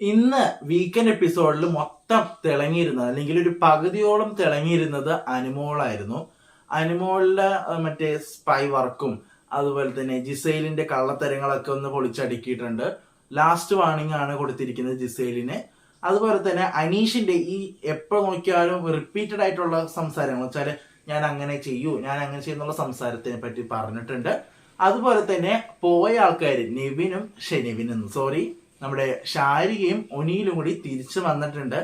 ഇന്ന് വീക്കെൻഡ് എപ്പിസോഡിൽ മൊത്തം തിളങ്ങിയിരുന്നത് അല്ലെങ്കിൽ ഒരു പകുതിയോളം തിളങ്ങിയിരുന്നത് അനുമോളായിരുന്നു. അനുമോളിന്റെ മറ്റേ സ്പൈ വർക്കും അതുപോലെ തന്നെ ജിസൈലിന്റെ കള്ളത്തരങ്ങളൊക്കെ ഒന്ന് പൊളിച്ചടുക്കിയിട്ടുണ്ട്. ലാസ്റ്റ് വാർണിംഗ് ആണ് കൊടുത്തിരിക്കുന്നത് ജിസൈലിന്. അതുപോലെ തന്നെ അനീഷിന്റെ ഈ എപ്പോൾ നോക്കിയാലും റിപ്പീറ്റഡ് ആയിട്ടുള്ള സംസാരങ്ങൾ വെച്ചാൽ ഞാൻ അങ്ങനെ ചെയ്യൂ, ഞാൻ അങ്ങനെ ചെയ്യുന്നുള്ള സംസാരത്തിനെ പറ്റി പറഞ്ഞിട്ടുണ്ട്. അതുപോലെ തന്നെ പോയ ആൾക്കാർ നമ്മുടെ ഷാരികയും ഒനിയിലും കൂടി തിരിച്ചു വന്നിട്ടുണ്ട്.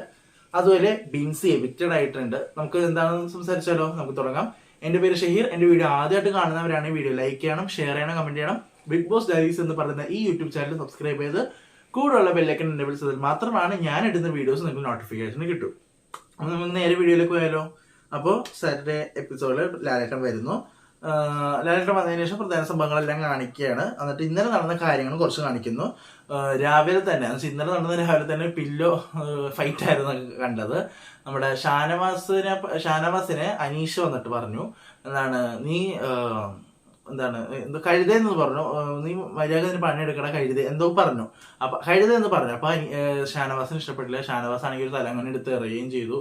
അതുപോലെ ബിൻസി എവിക്റ്റഡ് ആയിട്ടുണ്ട്. നമുക്ക് എന്താണെന്ന് സംസാരിച്ചാലോ, നമുക്ക് തുടങ്ങാം. എന്റെ പേര് ഷഹീർ. എന്റെ വീഡിയോ ആദ്യമായിട്ട് കാണുന്നവരാണെങ്കിൽ വീഡിയോ ലൈക്ക് ചെയ്യണം, ഷെയർ ചെയ്യണം, കമന്റ് ചെയ്യണം. ബിഗ് ബോസ് ഡയറീസ് എന്ന് പറയുന്ന ഈ യൂട്യൂബ് ചാനൽ സബ്സ്ക്രൈബ് ചെയ്ത് കൂടെയുള്ള ബെല്ലൈക്കൺ എനേബിൾ ചെയ്താൽ മാത്രമാണ് ഞാൻ എടുത്ത വീഡിയോസ് നിങ്ങൾക്ക് നോട്ടിഫിക്കേഷൻ കിട്ടും. അപ്പൊ നമുക്ക് നേരെ വീഡിയോയിലേക്ക് പോയാലോ. അപ്പോൾ സാറ്റർഡേ എപ്പിസോഡിൽ ലാലേട്ടൻ വരുന്നു. ലാലേട്ടൻ വന്നതിന് ശേഷം പ്രധാന സംഭവങ്ങളെല്ലാം കാണിക്കുകയാണ്. എന്നിട്ട് ഇന്നലെ നടന്ന കാര്യങ്ങൾ കുറച്ച് കാണിക്കുന്നു. രാവിലെ തന്നെ പില്ലോ ഫൈറ്റ് ആയിരുന്നു കണ്ടത്. നമ്മുടെ ഷാനവാസിനെ അനീഷ് വന്നിട്ട് പറഞ്ഞു, എന്തോ കഴുതെന്ന് പറഞ്ഞു, നീ മര്യാദ പണിയെടുക്കണ കഴുത എന്തോ പറഞ്ഞു. അപ്പൊ കഴുതെന്ന് പറഞ്ഞു. അപ്പൊ ഷാനവാസിന് ഇഷ്ടപ്പെട്ടില്ല. ഷാനവാസ് ആണെങ്കിൽ ഒരു തലങ്ങനെ എടുത്ത് എറിയുകയും ചെയ്തു.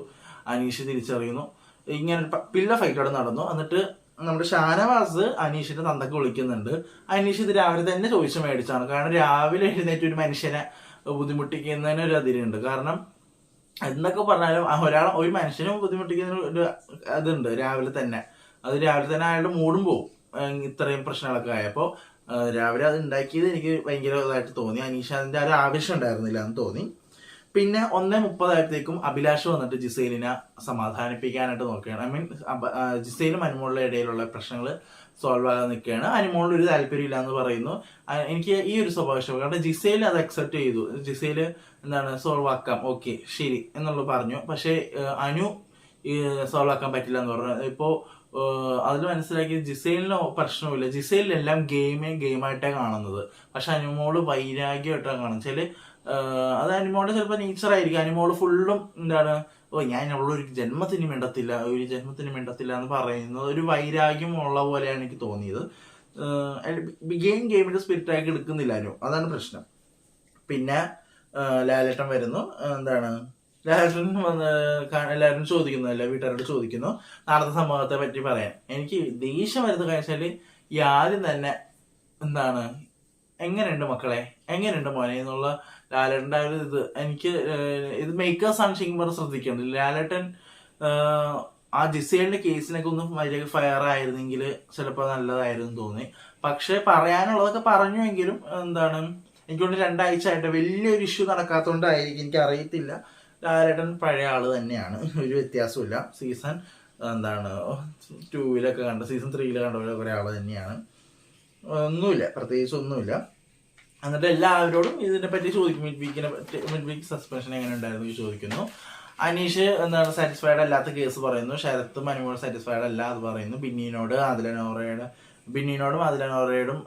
അനീഷ് തിരിച്ചറിയുന്നു. ഇങ്ങനെ പില്ല ഫൈറ്റ് അവിടെ നടന്നു. എന്നിട്ട് നമ്മുടെ ഷാനവാസ് അനീഷിന്റെ തന്തക്ക് വിളിക്കുന്നുണ്ട്. അനീഷ് ഇത് രാവിലെ തന്നെ ചോദിച്ചു മേടിച്ചാണ്. കാരണം രാവിലെ എഴുന്നേറ്റ് ഒരു മനുഷ്യനെ ബുദ്ധിമുട്ടിക്കുന്നതിന് ഒരു അതിരുണ്ട്. കാരണം എന്തൊക്കെ പറഞ്ഞാലും ഒരു മനുഷ്യനെ ബുദ്ധിമുട്ടിക്കുന്ന ഒരു അതുണ്ട് രാവിലെ തന്നെ. അത് രാവിലെ തന്നെ അയാളുടെ മൂടും പോവും. ഇത്രയും പ്രശ്നങ്ങളൊക്കെ ആയപ്പോൾ രാവിലെ അത് ഉണ്ടാക്കിയത് എനിക്ക് ഭയങ്കര ഇതായിട്ട് തോന്നി. അനീഷ് അതിന്റെ ഒരു ആവശ്യം ഉണ്ടായിരുന്നില്ല എന്ന് തോന്നി. പിന്നെ 1:30 അഭിലാഷ് വന്നിട്ട് ജിസൈലിനെ സമാധാനിപ്പിക്കാനായിട്ട് നോക്കുകയാണ്. ജിസൈലും അനുമോളുടെ ഇടയിലുള്ള പ്രശ്നങ്ങൾ സോൾവ് ആകാൻ നിൽക്കുകയാണ്. അനുമോളിൽ ഒരു താല്പര്യമില്ല എന്ന് പറയുന്നു. എനിക്ക് ഈ ഒരു സ്വഭാവം ഇഷ്ടപ്പെട്ടു. കാരണം ജിസൈൽ അത് അക്സെപ്റ്റ് ചെയ്തു. ജിസൈല് സോൾവ് ആക്കാം, ഓക്കെ ശരി എന്നുള്ളത് പറഞ്ഞു. പക്ഷെ അനു സോൾവ് ആക്കാൻ പറ്റില്ല എന്ന് പറഞ്ഞു. ഇപ്പോ അതിൽ മനസ്സിലാക്കി ജിസൈലിന് പ്രശ്നമില്ല. ജിസൈലിലെല്ലാം ഗെയിമായിട്ടാണ് കാണുന്നത്. പക്ഷെ അനുമോള് വൈരാഗ്യമായിട്ടാണ് കാണുന്നത്. അത് അനിമോളുടെ ചിലപ്പോൾ നേച്ചർ ആയിരിക്കും. അനിമോള് ഫുള്ളും ഞാൻ ഒരു ജന്മത്തിന് മിണ്ടത്തില്ല എന്ന് പറയുന്നത് ഒരു വൈരാഗ്യം ഉള്ള പോലെയാണ് എനിക്ക് തോന്നിയത്. ഗെയിമിന്റെ സ്പിരിറ്റ് ആക്കി എടുക്കുന്നില്ല അനു, അതാണ് പ്രശ്നം. പിന്നെ ലാലേട്ടൻ വരുന്നു. ലാലേട്ടൻ എല്ലാവരും ചോദിക്കുന്നു, വീട്ടുകാരോട് ചോദിക്കുന്നു നടന്ന സംഭവത്തെ പറ്റി പറയാൻ. എനിക്ക് ദേഷ്യം വരുന്നത് കഴിച്ചാല് ഈ ആദ്യം തന്നെ എങ്ങനെയുണ്ട് മക്കളെ, എങ്ങനെയുണ്ട് മോനെ എന്നുള്ള ലാലേട്ടൻ്റെ ഒരു എനിക്ക് ഇത് മേക്കേഴ്സ് ആണ് ശരിക്കും പറഞ്ഞ് ശ്രദ്ധിക്കേണ്ടത്. ലാലേട്ടൻ ആ ജിസേലിന്റെ കേസിനൊക്കെ ഒന്ന് മര്യാദ ഫയർ ആയിരുന്നെങ്കിൽ ചിലപ്പോൾ നല്ലതായിരുന്നു തോന്നി. പക്ഷെ പറയാനുള്ളതൊക്കെ പറഞ്ഞുവെങ്കിലും എനിക്കൊണ്ട് 2 ആഴ്ച ആയിട്ട് വലിയൊരു ഇഷ്യൂ നടക്കാത്തതുകൊണ്ടായിരിക്കും, എനിക്ക് അറിയത്തില്ല. ലാലേട്ടൻ പഴയ ആള് തന്നെയാണ്, ഒരു വ്യത്യാസമില്ല. സീസൺ 2-ലൊക്കെ കണ്ട, സീസൺ 3-ല് കണ്ട കുറെ ആള് തന്നെയാണ്. ഒന്നുമില്ല, പ്രത്യേകിച്ച് ഒന്നുമില്ല. എന്നിട്ട് എല്ലാവരോടും ഇതിനെ പറ്റി ചോദിക്കും. മിഡ് വീക്ക് സസ്പെൻഷൻ എങ്ങനെ ഉണ്ടായിരുന്നു ചോദിക്കുന്നു. അനീഷ് സാറ്റിസ്ഫൈഡ് അല്ലാത്ത കേസ് പറയുന്നു. ശരത്തും അനുമോൾ സാറ്റിസ്ഫൈഡ് അല്ല അത് പറയുന്നു. ബിന്നിനോടും അതിലനോറയോടും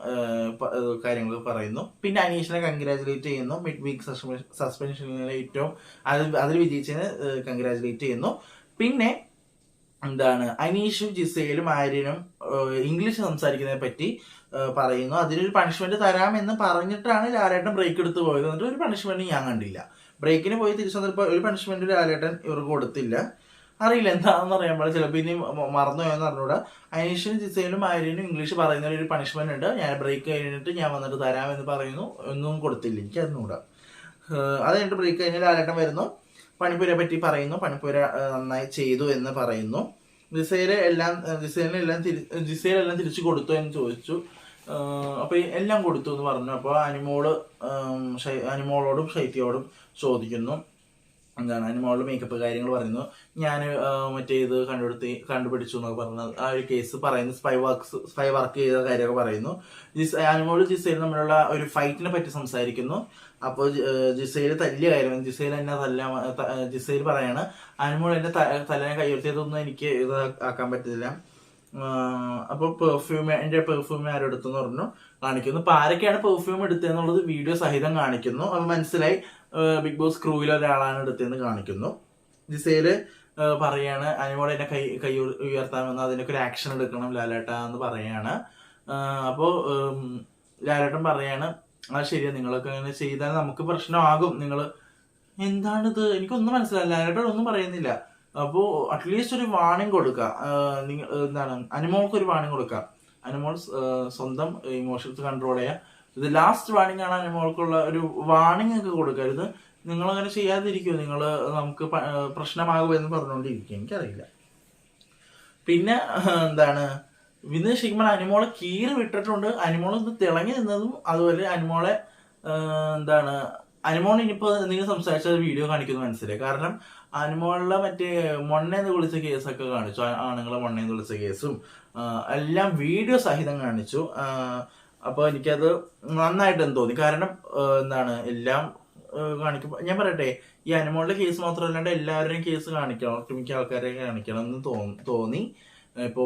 കാര്യങ്ങൾ പറയുന്നു. പിന്നെ അനീഷിനെ കൺഗ്രാജുലേറ്റ് ചെയ്യുന്നു. മിഡ് വീക്ക് സസ്പെൻഷനിലെ ഏറ്റവും അതിൽ വിജയിച്ചതിന് കൺഗ്രാജുലേറ്റ് ചെയ്യുന്നു. പിന്നെ അനീഷും ജിസയിലും ആര്യനും ഇംഗ്ലീഷ് സംസാരിക്കുന്നതിനെ പറ്റി പറയുന്നു. അതിനൊരു പണിഷ്മെന്റ് തരാമെന്ന് പറഞ്ഞിട്ടാണ് ലാലേട്ടൻ ബ്രേക്ക് എടുത്ത് പോയത്. എന്നിട്ട് ഒരു പണിഷ്മെന്റ് ഞാൻ കണ്ടില്ല. ബ്രേക്കിന് പോയി തിരിച്ചു വന്നപ്പോൾ ഒരു പണിഷ്മെന്റ് ലാലേട്ടൻ ഇവർക്ക് കൊടുത്തില്ല. അറിയില്ല എന്താണെന്ന് അറിയാൻ ചിലപ്പോൾ ഇനി മറന്നുപോയെന്ന് അറിഞ്ഞൂടാ. അനീഷിനും ജിസയിലും ആര്യനും ഇംഗ്ലീഷ് പറയുന്ന ഒരു പണിഷ്മെന്റ് ഉണ്ട്. ഞാൻ ബ്രേക്ക് കഴിഞ്ഞിട്ട് ഞാൻ വന്നിട്ട് തരാമെന്ന് പറയുന്നു. ഒന്നും കൊടുത്തില്ല, എനിക്ക് അറിഞ്ഞൂടാ. അത് കഴിഞ്ഞിട്ട് ബ്രേക്ക് കഴിഞ്ഞ് ലാലേട്ടൻ വരുന്നു. പണിപ്പുരയെ പറ്റി പറയുന്നു. പണിപ്പുര നന്നായി ചെയ്തു എന്ന് പറയുന്നു. ജിസയിലെല്ലാം തിരിച്ചു കൊടുത്തു എന്ന് ചോദിച്ചു. അപ്പൊ എല്ലാം കൊടുത്തു എന്ന് പറഞ്ഞു. അപ്പോൾ അനിമോളോടും ശൈത്യയോടും ചോദിക്കുന്നു. അനിമോളുടെ മേക്കപ്പ് കാര്യങ്ങൾ പറയുന്നു. ഞാൻ ഇത് കണ്ടുപിടിച്ചു എന്നൊക്കെ പറഞ്ഞ ആ ഒരു കേസ് പറയുന്നു. സ്പൈ വർക്ക് ചെയ്ത കാര്യമൊക്കെ പറയുന്നു. അനിമോളും ജിസയിലും തമ്മിലുള്ള ഒരു ഫൈറ്റിനെ പറ്റി സംസാരിക്കുന്നു. അപ്പോൾ ജിസയിൽ തല്ലിയ കാര്യം ജിസയിൽ പറയാണ്, അനിമോൾ എന്റെ തലേനെ കൈയുയർത്തിയതൊന്നും എനിക്ക് ഇത് ആക്കാൻ പറ്റില്ല. അപ്പോൾ എന്റെ പെർഫ്യൂം ആരെടുത്തെന്ന് പറഞ്ഞു കാണിക്കുന്നു. അപ്പൊ ആരൊക്കെയാണ് പെർഫ്യൂം എടുത്തതെന്നുള്ളത് വീഡിയോ സഹിതം കാണിക്കുന്നു. അപ്പൊ മനസ്സിലായി ബിഗ് ബോസ് ക്രൂവിലെ ഒരാളാണ് എടുത്തതെന്ന് കാണിക്കുന്നു. ജിസയില് പറയാണ് അനിമോൾ എന്നെ കൈ ഉയർത്താമെന്ന്, അതിനൊക്കെ ഒരു ആക്ഷൻ എടുക്കണം ലാലേട്ട എന്ന് പറയാണ്. അപ്പോ ലാലേട്ടൻ പറയാണ്, അത് ശരിയാ, നിങ്ങളൊക്കെ അങ്ങനെ ചെയ്താൽ നമുക്ക് പ്രശ്നമാകും, നിങ്ങൾ എന്താണിത്, എനിക്കൊന്നും മനസ്സിലായില്ല. ലാലേട്ടൻ ഒന്നും പറയുന്നില്ല. അപ്പോ അറ്റ്ലീസ്റ്റ് ഒരു വാണിംഗ് കൊടുക്കുക. നിങ്ങൾ എന്താണ് അനുമോൾക്ക് ഒരു വാണിംഗ് കൊടുക്കുക. അനുമോൾ സ്വന്തം ഇമോഷൻസ് കൺട്രോൾ ചെയ്യുക. ഇത് ലാസ്റ്റ് വാണിംഗ് ആണ്. അനുമോൾക്കുള്ള ഒരു വാണിംഗ് ഒക്കെ കൊടുക്കരുത്. നിങ്ങൾ അങ്ങനെ ചെയ്യാതിരിക്കുമോ? നിങ്ങൾ നമുക്ക് പ്രശ്നമാകുമെന്ന് പറഞ്ഞുകൊണ്ടിരിക്കും. എനിക്കറിയില്ല. പിന്നെ എന്താണ് ഇത് ശരിക്കും അനുമോളെ കീറി വിട്ടിട്ടുണ്ട്. അനുമോൾ ഇത് തിളങ്ങി നിന്നതും അതുപോലെ അനുമോളെ എന്താണ് അനുമോൾ ഇനിയിപ്പോ നിങ്ങൾ സംസാരിച്ച വീഡിയോ കാണിക്കുന്നത് മനസ്സിലായി. കാരണം അനുമോളിലെ മറ്റേ മൊണ്ണേന്ന് വിളിച്ച കേസൊക്കെ കാണിച്ചു. ആണുങ്ങളെ മൊണ്ണേന്ന് വിളിച്ച കേസും എല്ലാം വീഡിയോ സഹിതം കാണിച്ചു. അപ്പൊ എനിക്കത് നന്നായിട്ടെന്ന് തോന്നി. കാരണം എന്താണ് എല്ലാം കാണിക്കും. ഞാൻ പറയട്ടെ, ഈ അനുമോളുടെ കേസ് മാത്രമല്ലാണ്ട് എല്ലാവരുടെയും കേസ് കാണിക്കണം, ഒട്ടുമിക്ക ആൾക്കാരെ കാണിക്കണം എന്ന് തോന്നി. ഇപ്പോ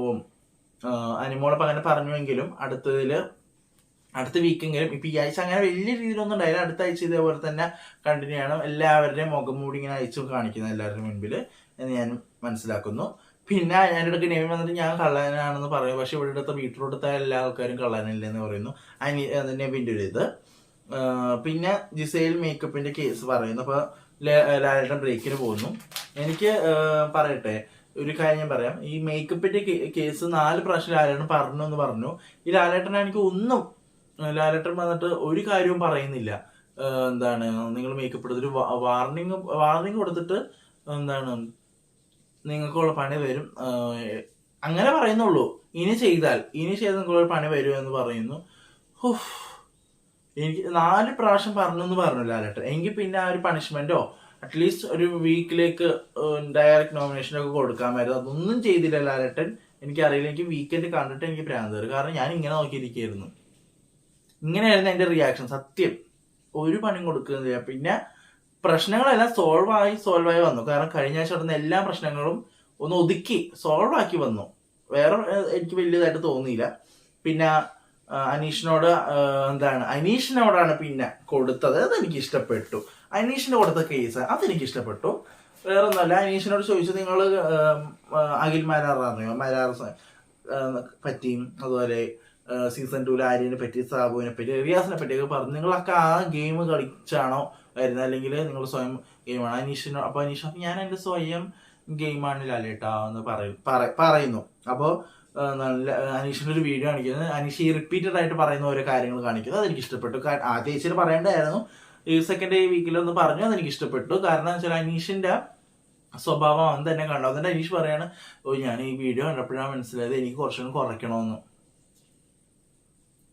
അനുമോളെ അങ്ങനെ പറഞ്ഞുവെങ്കിലും അടുത്ത വീക്കെങ്കിലും ഇപ്പൊ ഈ ആഴ്ച അങ്ങനെ വലിയ രീതിയിലൊന്നും ഉണ്ടായില്ല. അടുത്ത ആഴ്ച ഇതേപോലെ തന്നെ കണ്ടിന്യൂ ചെയ്യണം. എല്ലാവരുടെയും മുഖം മൂടി ഇങ്ങനെ അയച്ചു കാണിക്കുന്നത് എല്ലാവരുടെ മുൻപിൽ എന്ന് ഞാൻ മനസ്സിലാക്കുന്നു. പിന്നെ ഞാനിടയ്ക്ക് നെയിം വന്നിട്ട് ഞാൻ കള്ളനാണെന്ന് പറയും. പക്ഷെ ഇവിടെ അടുത്ത വീട്ടിലോട്ടത്തെ എല്ലാ ആൾക്കാരും കള്ളനില്ലെന്ന് പറയുന്നു. നെവിൻ്റെ ഒരു ഇത്. പിന്നെ ജിസൈൽ മേക്കപ്പിന്റെ കേസ് പറയുന്നു. അപ്പൊ ലാലേട്ടൻ ബ്രേക്കിന് പോകുന്നു. എനിക്ക് പറയട്ടെ, ഒരു കാര്യം ഞാൻ പറയാം. ഈ മേക്കപ്പിന്റെ കേസ് 4 പ്രാവശ്യം ലാലേട്ടൻ പറഞ്ഞു എന്ന് പറഞ്ഞു. ഈ ലാലേട്ടൻ എനിക്ക് ഒന്നും ലാലേട്ടൻ വന്നിട്ട് ഒരു കാര്യവും പറയുന്നില്ല. എന്താണ് നിങ്ങൾ മേക്കപ്പ് എടുത്തിട്ട് വാർണിംഗ് കൊടുത്തിട്ട് എന്താണ് നിങ്ങൾക്കുള്ള പണി വരും അങ്ങനെ പറയുന്നുള്ളൂ. ഇനി ചെയ്താൽ നിങ്ങൾക്കുള്ള പണി വരും എന്ന് പറയുന്നു. എനിക്ക് 4 പ്രാവശ്യം പറഞ്ഞു പറഞ്ഞു ലാലേട്ടൻ. എങ്കിൽ പിന്നെ ആ ഒരു പണിഷ്മെന്റോ അറ്റ്ലീസ്റ്റ് ഒരു വീക്കിലേക്ക് ഡയറക്റ്റ് നോമിനേഷനൊക്കെ കൊടുക്കാമായിരുന്നു. അതൊന്നും ചെയ്തില്ല ലാലേട്ടൻ. എനിക്കറിയില്ല. എനിക്ക് വീക്കെൻഡ് കണ്ടിട്ട് എനിക്ക് ഭ്രാന്ത് വരും. കാരണം ഞാൻ ഇങ്ങനെ നോക്കിയിരിക്കുകയായിരുന്നു. ഇങ്ങനെയായിരുന്നു എന്റെ റിയാക്ഷൻ. സത്യം ഒരു പണിയും കൊടുക്കുന്നില്ല. പിന്നെ പ്രശ്നങ്ങളെല്ലാം സോൾവ് ആയി വന്നു. കാരണം കഴിഞ്ഞ ആഴ്ച നടന്ന എല്ലാ പ്രശ്നങ്ങളും ഒന്ന് ഒതുക്കി സോൾവ് ആക്കി വന്നു. വേറെ എനിക്ക് വലിയതായിട്ട് തോന്നിയില്ല. പിന്നെ അനീഷിനോടാണ് പിന്നെ കൊടുത്തത്. അതെനിക്ക് ഇഷ്ടപ്പെട്ടു. അനീഷിന് കൊടുത്ത കേസ് അതെനിക്ക് ഇഷ്ടപ്പെട്ടു. വേറെ ഒന്നുമല്ല. അനീഷിനോട് ചോദിച്ചു, നിങ്ങൾ അഖിൽ മാരാർ അറിയോ, മാരാർ പറ്റിയും അതുപോലെ സീസൺ 2 ആര്യനെ പറ്റി, സാബുവിനെ പറ്റി, റിയാസിനെ പറ്റിയൊക്കെ പറഞ്ഞു. നിങ്ങളൊക്കെ ആ ഗെയിം കളിച്ചാണോ വരുന്നത്, അല്ലെങ്കിൽ നിങ്ങൾ സ്വയം ഗെയിമാണ്? അപ്പൊ അനീഷ് ഞാൻ എന്റെ സ്വയം ഗെയിമാണ് ലാലേട്ടാ എന്ന് പറയുന്നു. അപ്പോ അനീഷിന്റെ ഒരു വീഡിയോ കാണിക്കുന്നത്. അനീഷ് ഈ റിപ്പീറ്റഡ് ആയിട്ട് പറയുന്ന ഓരോ കാര്യങ്ങൾ കാണിക്കുന്നത് അതെനിക്ക് ഇഷ്ടപ്പെട്ടു. ആദ്യ ആഴ്ചയിൽ പറയേണ്ടായിരുന്നു, ഈ സെക്കൻഡ് വീക്കിലൊന്ന് പറഞ്ഞു. അതെനിക്ക് ഇഷ്ടപ്പെട്ടു. കാരണം വെച്ചാൽ അനീഷിന്റെ സ്വഭാവം അവൻ തന്നെ കണ്ടു. അതിന്റെ അനീഷ് പറയാണ്, ഞാൻ ഈ വീഡിയോ കണ്ടപ്പോഴാണ് മനസ്സിലായത് എനിക്ക് കുറച്ചുകൂടി കുറയ്ക്കണമെന്ന്.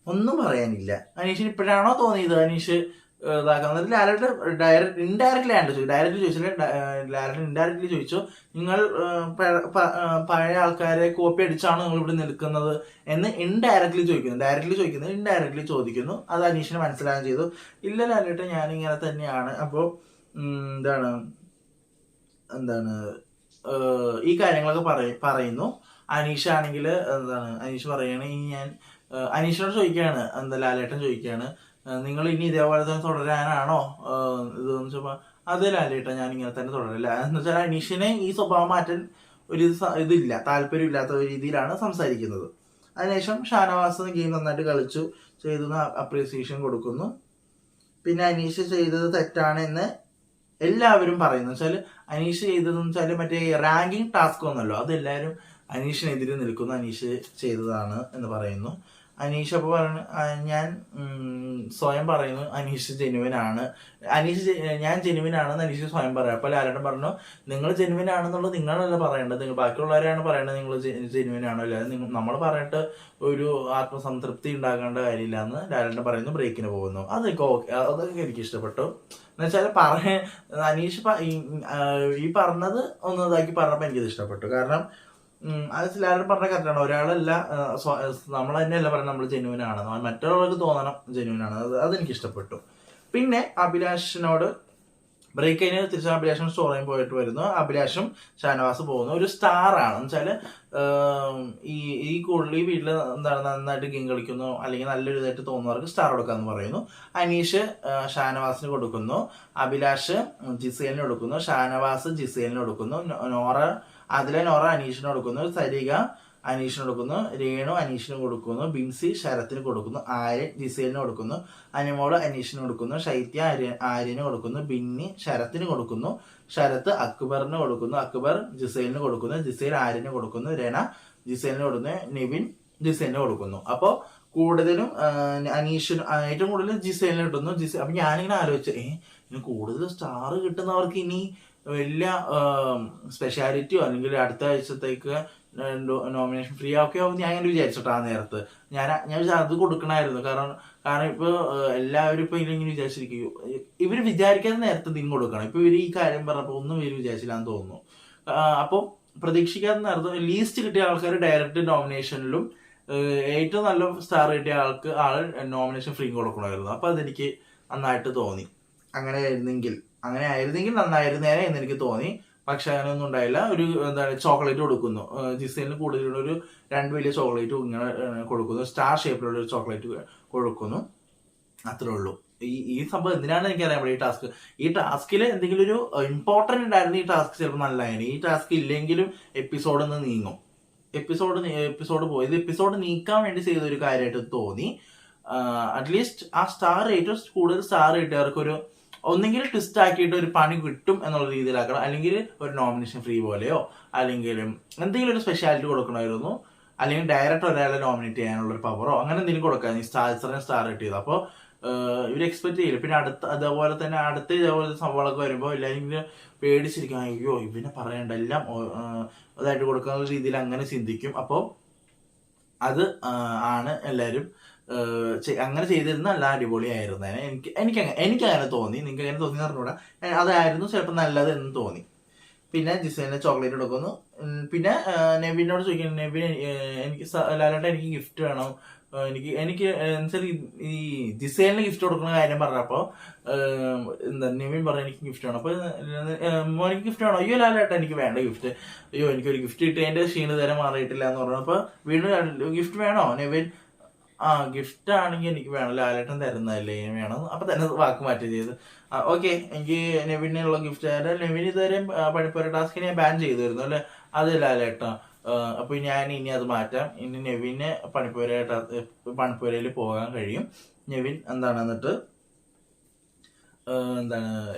ഒന്നും പറയാനില്ല. അനീഷിന് ഇപ്പോഴാണോ തോന്നിയത് അനീഷ് ഇതാക്കുന്നത്? ലാലേട്ടൻ ഇൻഡയറക്റ്റ്ലി ചോദിച്ചില്ല. ലാലേട്ടൻ ഇൻഡയറക്റ്റ്ലി ചോദിച്ചു, നിങ്ങൾ പഴയ ആൾക്കാരെ കോപ്പി അടിച്ചാണോ നിങ്ങൾ ഇവിടെ നിൽക്കുന്നത് എന്ന് ഇൻഡയറക്റ്റ്ലി ചോദിക്കുന്നു. അത് അനീഷിന് മനസ്സിലാകുകയും ചെയ്തു. ഇല്ല ലാലേട്ടൻ, ഞാനിങ്ങനെ തന്നെയാണ്. അപ്പോൾ എന്താണ് ഈ കാര്യങ്ങളൊക്കെ പറയുന്നു. അനീഷാണെങ്കിൽ അനീഷ് പറയാണ്, ഇനി ഞാൻ അനീഷിനോട് ചോദിക്കുകയാണ്, ലാലേട്ടൻ ചോദിക്കുകയാണ്, നിങ്ങൾ ഇനി ഇതേപോലെ തന്നെ തുടരാനാണോ ഇതെന്ന് ചോദിച്ചപ്പോ അതേ ലാലേട്ടൻ, ഞാൻ ഇങ്ങനെ തന്നെ തുടരില്ല എന്ന് വെച്ചാൽ അനീഷിനെ ഈ സ്വഭാവം മാറ്റാൻ ഒരു ഇതില്ല, താല്പര്യമില്ലാത്ത രീതിയിലാണ് സംസാരിക്കുന്നത്. അതിനുശേഷം ഷാനവാസ് ഗെയിം നന്നായിട്ട് കളിച്ചു ചെയ്തു അപ്രീസിയേഷൻ കൊടുക്കുന്നു. പിന്നെ അനീഷ് ചെയ്തത് തെറ്റാണെന്ന് എല്ലാവരും പറയുന്നു. വെച്ചാൽ അനീഷ് ചെയ്തതെന്ന് വെച്ചാൽ മറ്റേ റാങ്കിങ് ടാസ്ക് വന്നല്ലോ, അതെല്ലാവരും അനീഷിനെതിരെ നിൽക്കുന്നു. അനീഷ് ചെയ്തതാണ് എന്ന് പറയുന്നു. അനീഷ് അപ്പോൾ ഞാൻ സ്വയം പറയുന്നു അനീഷ് ജെനുവിൻ ആണ്, ഞാൻ ജെനുവിൻ ആണെന്ന് അനീഷ് സ്വയം പറയാം. അപ്പോൾ ലാലേട്ടൻ പറഞ്ഞു, നിങ്ങൾ ജെനുവിൻ ആണെന്നുള്ളത് നിങ്ങളല്ല പറയേണ്ടത്, ബാക്കിയുള്ളവരാണ് പറയേണ്ടത് നിങ്ങൾ ജെനുവിൻ ആണോ അല്ലാതെ നമ്മൾ പറഞ്ഞിട്ട് ഒരു ആത്മസംതൃപ്തി ഉണ്ടാക്കേണ്ട കാര്യമില്ല എന്ന് ലാലേട്ടൻ പറയുന്നു. ബ്രേക്കിന് പോകുന്നു. അതൊക്കെ എനിക്ക് ഇഷ്ടപ്പെട്ടു. എന്നുവെച്ചാൽ അനീഷ് ഈ പറഞ്ഞത് ഒന്ന് ഇതാക്കി പറഞ്ഞപ്പോൾ എനിക്കത് ഇഷ്ടപ്പെട്ടു. കാരണം അത് ലാലേട്ടൻ പറഞ്ഞ കറക്റ്റാണ്. ഒരാളല്ല, നമ്മൾ തന്നെയല്ല പറയുന്നത് നമ്മൾ ജെന്യുവൻ ആണ്, മറ്റുള്ളവർക്ക് തോന്നണം ജെന്യുവൻ ആണ്. അതെനിക്ക് ഇഷ്ടപ്പെട്ടു. പിന്നെ അഭിലാഷിനോട് ബ്രേക്ക് കഴിഞ്ഞ് തിരിച്ച് അഭിലാഷും സ്റ്റോറിയും പോയിട്ട് വരുന്നു. അഭിലാഷും ഷാനവാസ് പോകുന്നു. ഒരു സ്റ്റാർ ആണ് എന്ന് വെച്ചാല് ഈ കൂടുതൽ ഈ വീട്ടില് നന്നായിട്ട് ഗെയിം കളിക്കുന്നു അല്ലെങ്കിൽ നല്ലൊരു ഇതായിട്ട് തോന്നുന്നവർക്ക് സ്റ്റാർ കൊടുക്കാന്ന് പറയുന്നു. അനീഷ് ഷാനവാസിന് കൊടുക്കുന്നു, അഭിലാഷ് ജിസേലിന് കൊടുക്കുന്നു, ഷാനവാസ് ജിസേലിന് കൊടുക്കുന്നു, നോറ അനീഷിന് കൊടുക്കുന്നു, സരിക അനീഷിന് കൊടുക്കുന്നു, രേണു അനീഷിന് കൊടുക്കുന്നു, ബിൻസി ശരത്തിന് കൊടുക്കുന്നു, ആര്യൻ ജിസേലിന് കൊടുക്കുന്നു, അനുമോള് അനീഷിന് കൊടുക്കുന്നു, ശൈത്യ ആര്യന് കൊടുക്കുന്നു, ബിന്നി ശരത്തിന് കൊടുക്കുന്നു, ശരത്ത് അക്ബറിന് കൊടുക്കുന്നു, അക്ബർ ജിസേലിന് കൊടുക്കുന്നു, ജിസേൽ ആര്യന് കൊടുക്കുന്നു, രണ ജിസേലിന് കൊടുക്കുന്നു, നിവിൻ ജിസേലിന് കൊടുക്കുന്നു. അപ്പോൾ കൂടുതലും അനീഷിന് ഏറ്റവും കൂടുതൽ ജിസേലിന് കിട്ടുന്നു. അപ്പൊ ഞാനിങ്ങനെ ആലോചിച്ചു, ഇനി കൂടുതൽ സ്റ്റാർ കിട്ടുന്നവർക്ക് ഇനി വലിയ സ്പെഷ്യാലിറ്റിയോ അല്ലെങ്കിൽ അടുത്ത ആഴ്ചത്തേക്ക് നോമിനേഷൻ ഫ്രീ ഒക്കെ ആവും ഞാൻ അങ്ങനെ വിചാരിച്ചിട്ട് ആ നേരത്ത് ഞാൻ അത് കൊടുക്കണമായിരുന്നു. കാരണം ഇപ്പൊ എല്ലാവരും ഇപ്പൊ ഇങ്ങനെ വിചാരിച്ചിരിക്കും, ഇവര് വിചാരിക്കാത്ത നേരത്തെ ഇതിന് കൊടുക്കണം. ഇപ്പൊ ഇവര് ഈ കാര്യം പറഞ്ഞപ്പോ ഒന്നും ഇവര് വിചാരിച്ചില്ലാന്ന് തോന്നുന്നു. അപ്പൊ പ്രതീക്ഷിക്കാത്ത നേരത്തെ ലീസ്റ്റ് കിട്ടിയ ആൾക്കാർ ഡയറക്റ്റ് നോമിനേഷനിലും ഏറ്റവും നല്ല സ്റ്റാർ കിട്ടിയ ആള് നോമിനേഷൻ ഫ്രീ കൊടുക്കണമായിരുന്നു. അപ്പൊ അതെനിക്ക് നന്നായിട്ട് തോന്നി. അങ്ങനെ ആയിരുന്നെങ്കിൽ നന്നായിരുന്നേനെ എന്ന് എനിക്ക് തോന്നി. പക്ഷെ അങ്ങനെയൊന്നും ഉണ്ടായില്ല. ഒരു എന്താണ് ചോക്ലേറ്റ് കൊടുക്കുന്നു, ജിസേലിന് കൂടുതലുള്ള ഒരു 2 വലിയ ചോക്ലേറ്റ് ഇങ്ങനെ കൊടുക്കുന്നു, സ്റ്റാർ ഷേപ്പിലുള്ള ഒരു ചോക്ലേറ്റ് കൊടുക്കുന്നു. അത്രേ ഉള്ളൂ. ഈ സംഭവം എന്തിനാണ് എനിക്കറിയാൻ ഈ ടാസ്ക്. ഈ ടാസ്കിൽ എന്തെങ്കിലും ഒരു ഇമ്പോർട്ടന്റ് ഉണ്ടായിരുന്നു ഈ ടാസ്ക് ചിലപ്പോൾ നല്ലതായിരുന്നു. ഈ ടാസ്ക് ഇല്ലെങ്കിലും എപ്പിസോഡിൽ നിന്ന് നീങ്ങും. എപ്പിസോഡ് പോയി. ഇത് എപ്പിസോഡ് നീക്കാൻ വേണ്ടി ചെയ്ത ഒരു കാര്യമായിട്ട് തോന്നി. അറ്റ്ലീസ്റ്റ് ആ സ്റ്റാർ ഏറ്റവും കൂടുതൽ സ്റ്റാർ കിട്ടിയവർക്ക് ഒരു ഒന്നെങ്കിൽ ട്വിസ്റ്റ് ആക്കിയിട്ട് ഒരു പണി കിട്ടും എന്നുള്ള രീതിയിലാക്കണം, അല്ലെങ്കിൽ ഒരു നോമിനേഷൻ ഫ്രീ പോലെയോ അല്ലെങ്കിൽ എന്തെങ്കിലും ഒരു സ്പെഷ്യാലിറ്റി കൊടുക്കണമായിരുന്നു, അല്ലെങ്കിൽ ഡയറക്റ്റ് ഒരാളെ നോമിനേറ്റ് ചെയ്യാനുള്ള ഒരു പവറോ അങ്ങനെ എന്തെങ്കിലും കൊടുക്കാൻ ഈ സ്റ്റാർ കിട്ടിയത്. അപ്പോൾ ഇവർ എക്സ്പെക്ട് ചെയ്യില്ല. പിന്നെ അതേപോലെ തന്നെ ഇതേപോലെ സംഭവങ്ങളൊക്കെ വരുമ്പോൾ എല്ലാവരും പേടിച്ചിരിക്കും, അയ്യോ ഇവനെ പറയണ്ട, എല്ലാം അതായിട്ട് കൊടുക്കുന്ന രീതിയിൽ അങ്ങനെ ചിന്തിക്കും. അപ്പോൾ അത് ആണ് എല്ലാവരും അങ്ങനെ ചെയ്തിരുന്ന നല്ല അടിപൊളിയായിരുന്നേനെ. എനിക്ക് അങ്ങനെ തോന്നി. നിങ്ങൾക്ക് അങ്ങനെ തോന്നി പറഞ്ഞുകൂടാ, അതായിരുന്നു ചിലപ്പോൾ നല്ലത് എന്ന് തോന്നി. പിന്നെ ജിസേലിന് ചോക്ലേറ്റ് കൊടുക്കുന്നു. പിന്നെ നെവിനോട് ചോദിക്കുന്നു, നെവിൻ എനിക്ക് ലാലേട്ടൻ എനിക്ക് ഗിഫ്റ്റ് വേണം, എനിക്ക് എന്നുവെച്ചാൽ ഈ ജിസേലിന് ഗിഫ്റ്റ് കൊടുക്കുന്ന കാര്യം പറഞ്ഞപ്പോ നെവിൻ പറഞ്ഞു എനിക്ക് ഗിഫ്റ്റ് വേണം. അപ്പൊ മോനിക്ക് ഗിഫ്റ്റ് വേണോ? അയ്യോ ലാലേട്ടൻ എനിക്ക് വേണ്ട ഗിഫ്റ്റ്, അയ്യോ എനിക്കൊരു ഗിഫ്റ്റ് കിട്ടിയതിന്റെ ക്ഷീണം തരം മാറിയിട്ടില്ല എന്ന് പറഞ്ഞപ്പോ വീണ്ടും ഗിഫ്റ്റ് വേണോ നെവിൻ? ഗിഫ്റ്റ് ആണെങ്കിൽ എനിക്ക് വേണം, ലാലേട്ടൻ തരുന്നതല്ലേ വേണം. അപ്പൊ തന്നെ വാക്ക് മാറ്റി ചെയ്ത് ഓക്കെ എനിക്ക് നെവിനുള്ള ഗിഫ്റ്റ് ആയാലും നെവിൻ ഇതുവരെ പണിപ്പുര ടാസ്കിനെ ബാൻ ചെയ്തിരുന്നു അല്ലെ, അത് ലാലേട്ടൻ. അപ്പൊ ഞാൻ ഇനി അത് മാറ്റാം, ഇനി നെവിന് പണിപ്പുരയിൽ പോകാൻ കഴിയും. നെവിൻ എന്നിട്ട്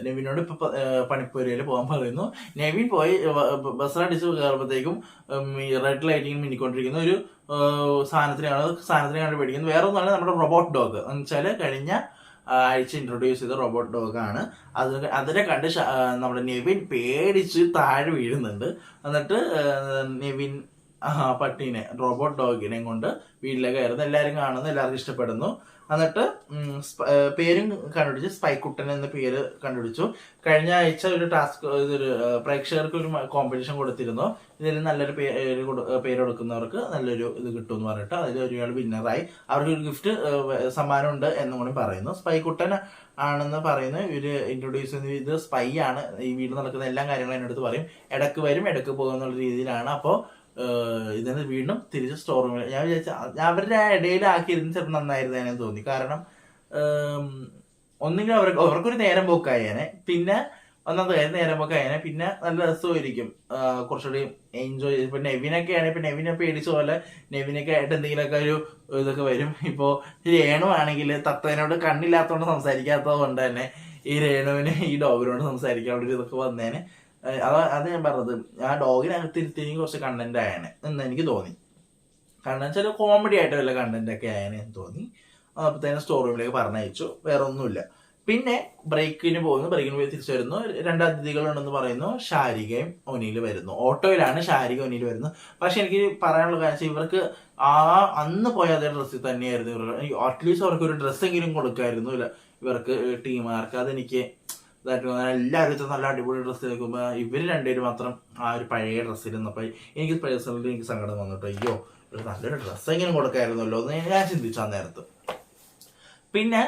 നെവിനോട് ഇപ്പൊ പണിപ്പുരയിൽ പോകാൻ പറയുന്നു. നെവിൻ പോയി ബസ്സിലടിച്ച് കയറുമ്പോഴത്തേക്കും റെഡ് ലൈറ്റിങ് മിന്നിക്കൊണ്ടിരിക്കുന്ന ഒരു സാധനത്തിനെ കണ്ടുപിടിക്കുന്നത്. വേറെ ഒന്നാണ് നമ്മുടെ റോബോട്ട് ഡോഗ് എന്ന് വെച്ചാല് കഴിഞ്ഞ ആഴ്ച ഇൻട്രൊഡ്യൂസ് ചെയ്ത റോബോട്ട് ഡോഗ് ആണ്. അതിനെ കണ്ട് നമ്മുടെ നെവിൻ പേടിച്ച് താഴെ വീഴുന്നുണ്ട്. എന്നിട്ട് നെവിൻ പട്ടീനെ റോബോട്ട് ഡോഗിനെ കൊണ്ട് വീട്ടിലേക്ക് കയറുന്നു. എല്ലാവരും കാണുന്നു, എല്ലാവർക്കും ഇഷ്ടപ്പെടുന്നു. എന്നിട്ട് പേരും കണ്ടുപിടിച്ച് സ്പൈക്കുട്ടൻ എന്ന പേര് കണ്ടുപിടിച്ചു. കഴിഞ്ഞ ആഴ്ച ഒരു പ്രേക്ഷകർക്ക് ഒരു കോമ്പറ്റീഷൻ കൊടുത്തിരുന്നു. ഇതിൽ നല്ലൊരു പേര് കൊടുക്കുന്നവർക്ക് നല്ലൊരു ഇത് കിട്ടും എന്ന് പറഞ്ഞിട്ട് അതിൽ ഒരാൾ വിന്നറായി. അവർക്ക് ഒരു ഗിഫ്റ്റ് സമ്മാനം ഉണ്ട് എന്നും കൂടി പറയുന്നു. സ്പൈക്കുട്ടൻ ആണെന്ന് പറയുന്നു. ഇവര് ഇൻട്രൊഡ്യൂസ് ചെയ്യുന്നത് ഇത് സ്പൈ ആണ്, ഈ വീട്ടിൽ നടക്കുന്ന എല്ലാ കാര്യങ്ങളും എൻ്റെ അടുത്ത് പറയും, ഇടക്ക് വരും ഇടക്ക് പോകും എന്നുള്ള രീതിയിലാണ്. അപ്പോൾ ഇതിന് വീണ്ടും തിരിച്ച് സ്റ്റോർ റൂമിൽ ഞാൻ വിചാരിച്ച അവരുടെ ഇടയിലാക്കിയിരുന്ന് ചിലപ്പോൾ നന്നായിരുന്നേനെ തോന്നി. കാരണം ഒന്നുകിൽ അവർക്കൊരു നേരം പോക്കായേനെ, പിന്നെ ഒന്നാമത്തെ കാര്യം നേരം പോക്കായേനെ, പിന്നെ നല്ല രസമായിരിക്കും, കുറച്ചുകൂടി എൻജോയ്. ഇപ്പൊ നെവിനൊക്കെ ആണെങ്കിൽ ഇപ്പൊ നെവിനെ പേടിച്ച പോലെ നെവിനൊക്കെ ആയിട്ട് എന്തെങ്കിലുമൊക്കെ ഒരു ഇതൊക്കെ വരും. ഇപ്പോ രേണു ആണെങ്കിൽ തത്തനോട് കണ്ണില്ലാത്തതുകൊണ്ട് സംസാരിക്കാത്തത് കൊണ്ട് തന്നെ ഈ രേണുവിന് ഈ ഡോഗിനോട് സംസാരിക്കാനുള്ള ഒരു ഇതൊക്കെ വന്നേനെ. അത് ഞാൻ പറഞ്ഞത്, ആ ഡോഗിനകത്ത് ഇരുത്തിയെങ്കിൽ കുറച്ച് കണ്ടന്റ് ആയേനെ എന്ന് എനിക്ക് തോന്നി. കാരണം ചില കോമഡി ആയിട്ട് വല്ല കണ്ടന്റ് ഒക്കെ ആയേനെ എന്ന് തോന്നി. അപ്പോഴത്തേനും സ്റ്റോർ റൂമിലേക്ക് പറഞ്ഞയച്ചു, വേറെ ഒന്നുമില്ല. പിന്നെ ബ്രേക്കിന് പോയി തിരിച്ചു വരുന്നു. 2 അതിഥികളുണ്ടെന്ന് പറയുന്നു. ഷാരികയും ഒനിയിൽ വരുന്നു. ഓട്ടോയിലാണ് ഷാരിക ഒനിയിൽ വരുന്നത്. പക്ഷെ എനിക്ക് പറയാനുള്ള കാര്യം, ഇവർക്ക് അന്ന് പോയ അതേ ഡ്രസ്സിൽ തന്നെയായിരുന്നു ഇവർ. അറ്റ്ലീസ്റ്റ് അവർക്ക് ഒരു ഡ്രസ്സെങ്കിലും കൊടുക്കായിരുന്നു ഇവർക്ക് ടീമുകാർക്ക്. അതെനിക്ക് ഇതായിട്ട് എല്ലാവരും നല്ല അടിപൊളി ഡ്രസ്സ് എടുക്കുമ്പോൾ ഇവർ രണ്ടുപേരും മാത്രം ആ ഒരു പഴയ ഡ്രസ്സിൽ നിന്നപ്പോൾ എനിക്ക് പേഴ്സണലി എനിക്ക് സങ്കടം വന്നിട്ട്, അയ്യോ ഒരു നല്ലൊരു ഡ്രസ്സെങ്കിലും കൊടുക്കായിരുന്നല്ലോ എന്ന് ഞാൻ ചിന്തിച്ചു ആ നേരത്ത്. പിന്നെ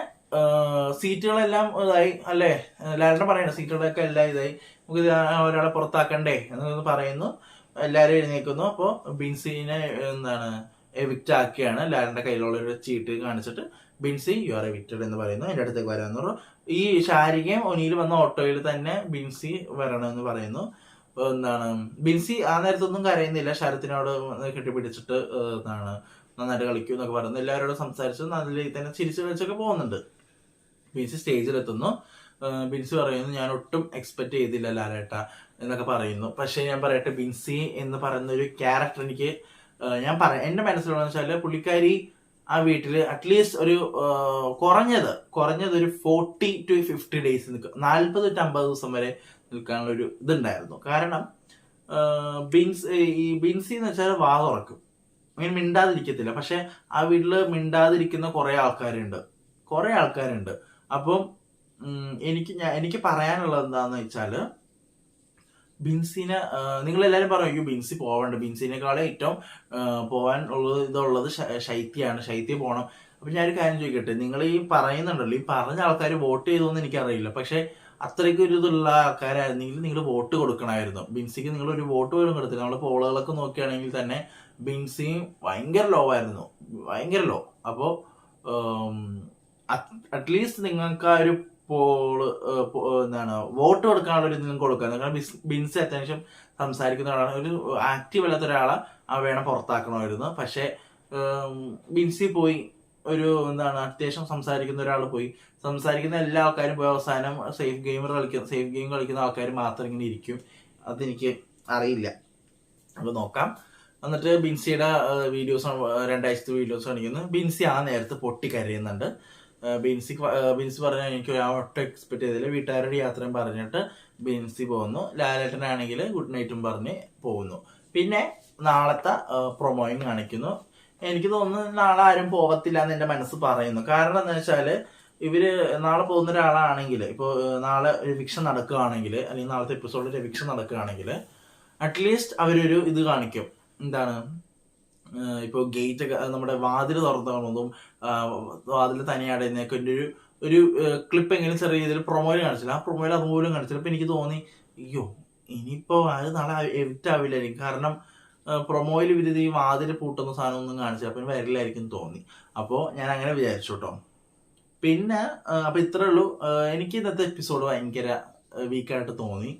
സീറ്റുകളെല്ലാം ഇതായി അല്ലേ, ലാലേട്ടൻ പറയണ സീറ്റുകളൊക്കെ എല്ലാം ഇതായി, നമുക്ക് ഒരാളെ പുറത്താക്കണ്ടേ എന്ന് പറയുന്നു. എല്ലാവരും എഴുന്നേക്കുന്നു. അപ്പോൾ ബിൻസിനെ എവിക്റ്റ് ആക്കിയാണ്. ലാലേട്ടൻ്റെ കയ്യിലുള്ള ഒരു ചീട്ട് കാണിച്ചിട്ട് ബിൻസി യു ആർ എവിക്റ്റഡ് എന്ന് പറയുന്നു. എൻ്റെ അടുത്തേക്ക് വരാമെന്ന് പറഞ്ഞു. ഈ ഷാരികയും ഒനിയിൽ വന്ന ഓട്ടോയിൽ തന്നെ ബിൻസി വരണമെന്ന് പറയുന്നു. എന്താണ് ബിൻസി ആ നേരത്തൊന്നും കരയുന്നില്ല, ശരത്തിനോട് കെട്ടിപ്പിടിച്ചിട്ട് നന്നായിട്ട് കളിക്കൂ എന്നൊക്കെ പറയുന്നു. എല്ലാവരോടും സംസാരിച്ച് നല്ല രീതിയിൽ തന്നെ ചിരിച്ചു കളിച്ചൊക്കെ പോകുന്നുണ്ട്. ബിൻസി സ്റ്റേജിലെത്തുന്നു. ബിൻസി പറയുന്നു ഞാൻ ഒട്ടും എക്സ്പെക്ട് ചെയ്തില്ല ലാലേട്ട എന്നൊക്കെ പറയുന്നു. പക്ഷെ ഞാൻ പറയട്ടെ, ബിൻസി എന്ന് പറയുന്ന ഒരു ക്യാരക്ടർ എനിക്ക് എന്റെ മനസ്സിലുള്ളതെന്ന് വെച്ചാൽ പുള്ളിക്കാരി ആ വീട്ടില് അറ്റ്ലീസ്റ്റ് ഒരു കുറഞ്ഞത് ഒരു 40 to 50 ഡേയ്സ് നിൽക്കുക, 40 to 50 ദിവസം വരെ നിൽക്കാനുള്ള ഒരു ഇതുണ്ടായിരുന്നു. കാരണം ബിൻസി എന്ന് വെച്ചാൽ വാ തുറക്കും, അങ്ങനെ മിണ്ടാതിരിക്കത്തില്ല. പക്ഷെ ആ വീട്ടില് മിണ്ടാതിരിക്കുന്ന കുറെ ആൾക്കാരുണ്ട്. അപ്പം എനിക്ക് പറയാനുള്ളത് എന്താന്ന് വെച്ചാല്, ബിൻസിനെ നിങ്ങളെല്ലാരും പറയും അയ്യോ ബിൻസി പോവണ്ട, ബിൻസിനേക്കാളും ഏറ്റവും പോവാൻ ഇതുള്ളത് ശൈത്യ പോകണം. അപ്പൊ ഞാനൊരു കാര്യം ചോദിക്കട്ടെ, നിങ്ങൾ ഈ പറയുന്നുണ്ടല്ലോ, ഈ പറഞ്ഞ ആൾക്കാർ വോട്ട് ചെയ്തോന്ന് എനിക്കറിയില്ല, പക്ഷെ അത്രയ്ക്ക് ഒരു ഇതുള്ള ആൾക്കാരായിരുന്നെങ്കിൽ നിങ്ങൾ വോട്ട് കൊടുക്കണമായിരുന്നു. ബിൻസിക്ക് നിങ്ങൾ ഒരു വോട്ട് പോലും കൊടുത്തില്ല. നമ്മള് പോളുകളൊക്കെ നോക്കുകയാണെങ്കിൽ തന്നെ ബിൻസി ഭയങ്കര ലോ ആയിരുന്നു, ഭയങ്കര ലോ. അപ്പോ അറ്റ്ലീസ്റ്റ് നിങ്ങൾക്ക് ആ ഒരു വോട്ട് കൊടുക്കാനുള്ള ഒരു ഇതിനും കൊടുക്കുക. കാരണം ബിൻസി അത്യാവശ്യം സംസാരിക്കുന്ന ഒരാളാണ്, ഒരു ആക്റ്റീവ് അല്ലാത്ത ഒരാളെ വേണം പുറത്താക്കണമായിരുന്നു. പക്ഷെ ബിൻസി പോയി, ഒരു അത്യാവശ്യം സംസാരിക്കുന്ന ഒരാൾ പോയി, സംസാരിക്കുന്ന എല്ലാ ആൾക്കാരും പോയി അവസാനം സേഫ് ഗെയിം കളിക്കുന്ന ആൾക്കാർ മാത്രം ഇങ്ങനെ ഇരിക്കും. അതെനിക്ക് അറിയില്ല, നമുക്ക് നോക്കാം. എന്നിട്ട് ബിൻസിയുടെ വീഡിയോസ് 2 ആഴ്ചത്തെ വീഡിയോസ് കാണിക്കുന്നു. ബിൻസി ആ നേരത്ത് പൊട്ടിക്കരയുന്നുണ്ട്. ബിൻസി പറഞ്ഞാൽ എനിക്ക് ഒട്ടും എക്സ്പെക്ട് ചെയ്തില്ല. വീട്ടുകാരുടെ യാത്രയും പറഞ്ഞിട്ട് ബിൻസി പോകുന്നു. ലാലേട്ടനാണെങ്കിൽ ഗുഡ് നൈറ്റും പറഞ്ഞ് പോകുന്നു. പിന്നെ നാളത്തെ പ്രൊമോയും കാണിക്കുന്നു. എനിക്ക് തോന്നുന്നു നാളെ ആരും പോകത്തില്ല എന്ന് എന്റെ മനസ്സ് പറയുന്നു. കാരണം എന്താ വെച്ചാല്, ഇവര് നാളെ പോകുന്ന ഒരാളാണെങ്കിൽ, ഇപ്പൊ നാളെ എവിക്ഷൻ നടക്കുകയാണെങ്കിൽ, അല്ലെങ്കിൽ നാളത്തെ എപ്പിസോഡിൽ എവിക്ഷൻ നടക്കുകയാണെങ്കിൽ അറ്റ്ലീസ്റ്റ് അവരൊരു ഇത് കാണിക്കും. ഇപ്പൊ ഗേറ്റ് ഒക്കെ നമ്മുടെ വാതിൽ തുറന്നതും വാതിൽ തനിയടയുന്നൊക്കെ ഒരു ക്ലിപ്പ് എങ്ങനെ ചെറിയ രീതിയിൽ പ്രൊമോയിൽ കാണിച്ചില്ല. ആ പ്രൊമോയിൽ അതുപോലും കാണിച്ചില്ല. അപ്പൊ എനിക്ക് തോന്നി അയ്യോ ഇനിയിപ്പോ അത് നാളെ എവിക്റ്റ് ആവില്ലായിരിക്കും. കാരണം പ്രൊമോയിൽ ഇവര് ഈ വാതിൽ പൂട്ടുന്ന സാധനം ഒന്നും കാണിച്ചില്ല, അപ്പൊ വരില്ലായിരിക്കും തോന്നി. അപ്പോ ഞാൻ അങ്ങനെ വിചാരിച്ചു കേട്ടോ. പിന്നെ അപ്പൊ ഇത്രേ ഉള്ളൂ. എനിക്ക് ഇന്നത്തെ എപ്പിസോഡ് ഭയങ്കര വീക്കായിട്ട് തോന്നി.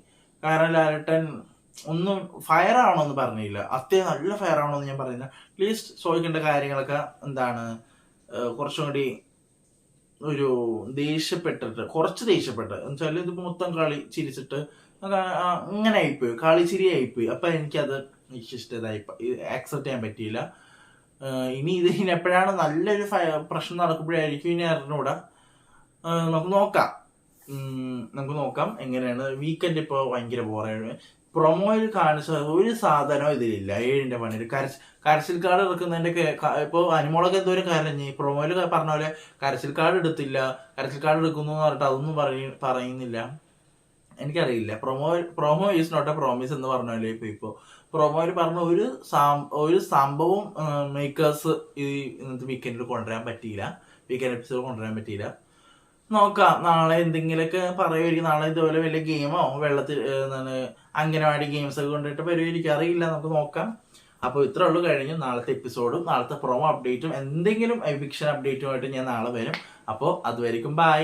കാരണം ലാലേട്ടൻ ഒന്നും ഫയർ ആവണമെന്ന് പറഞ്ഞില്ല, അത്യാവശ്യം നല്ല ഫയർ ആവണമെന്ന് ഞാൻ പറയുന്നില്ല. അറ്റ്ലീസ്റ്റ് ചോദിക്കേണ്ട കാര്യങ്ങളൊക്കെ കുറച്ചും കൂടി ഒരു കുറച്ച് ദേഷ്യപ്പെട്ട് എന്നുവെച്ചാൽ ഇതിപ്പോ മൊത്തം കളി ചിരിച്ചിട്ട് ഇങ്ങനെ ആയിപ്പോയി, കളിച്ചിരി ആയിപ്പോയി. അപ്പൊ എനിക്കത് ആക്സെപ്റ്റ് ചെയ്യാൻ പറ്റിയില്ല. ഇനി എപ്പോഴാണ് നല്ലൊരു പ്രശ്നം നടക്കുമ്പോഴായിരിക്കും ഇനി അറിഞ്ഞൂടാ. നമുക്ക് നോക്കാം എങ്ങനെയാണ്. വീക്കെൻഡ് ഇപ്പൊ ഭയങ്കര ബോറാണ്. പ്രൊമോയിൽ കാണിച്ച ഒരു സാധനം ഇതിലില്ല. 7ന്റെ പണിയിൽ കരച്ചിൽ കാർഡ് ഇറക്കുന്നതിന്റെ ഇപ്പൊ അനിമോളൊക്കെ എന്തോരം കരഞ്ഞ്. പ്രൊമോയിൽ പറഞ്ഞ പോലെ കരച്ചിൽ കാർഡ് എടുക്കുന്നു എന്ന് പറഞ്ഞിട്ട് അതൊന്നും പറയുന്നില്ല. എനിക്കറിയില്ല. Promo is not a promise എന്ന് പറഞ്ഞല്ലേ. ഇപ്പൊ പ്രൊമോയിൽ പറഞ്ഞ ഒരു സംഭവം മേക്കേഴ്സ് ഈ ഇന്നത്തെ വീക്കെൻഡിൽ വീക്കെൻഡ് എപ്പിസോഡ് കൊണ്ടുവരാൻ പറ്റിയില്ല. നോക്കാം, നാളെ എന്തെങ്കിലുമൊക്കെ പറയുമായിരിക്കും. നാളെ ഇതുപോലെ വലിയ ഗെയിമോ അംഗനവാടി ഗെയിംസ് ഒക്കെ കൊണ്ടിട്ട് വരുമായിരിക്കും, അറിയില്ല, നമുക്ക് നോക്കാം. അപ്പോൾ ഇത്ര ഉള്ളു. കഴിഞ്ഞു നാളത്തെ എപ്പിസോഡും നാളത്തെ പ്രൊമോ അപ്ഡേറ്റും എന്തെങ്കിലും എവിക്ഷൻ അപ്ഡേറ്റുമായിട്ട് ഞാൻ നാളെ വരും. അപ്പോൾ അതുവരെയും ബൈ.